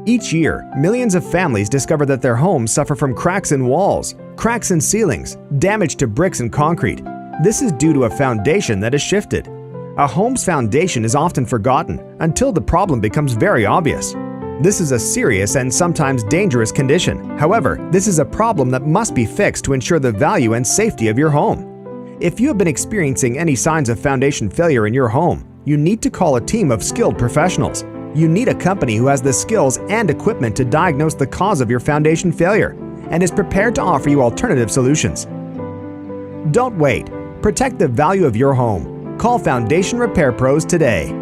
Each year, millions of families discover that their homes suffer from cracks in walls, cracks in ceilings, damage to bricks and concrete. This is due to a foundation that has shifted. A home's foundation is often forgotten until the problem becomes very obvious. This is a serious and sometimes dangerous condition. However, this is a problem that must be fixed to ensure the value and safety of your home. If you have been experiencing any signs of foundation failure in your home, you need to call a team of skilled professionals. You need a company who has the skills and equipment to diagnose the cause of your foundation failure and is prepared to offer you alternative solutions. Don't wait. Protect the value of your home. Call Foundation Repair Pros today.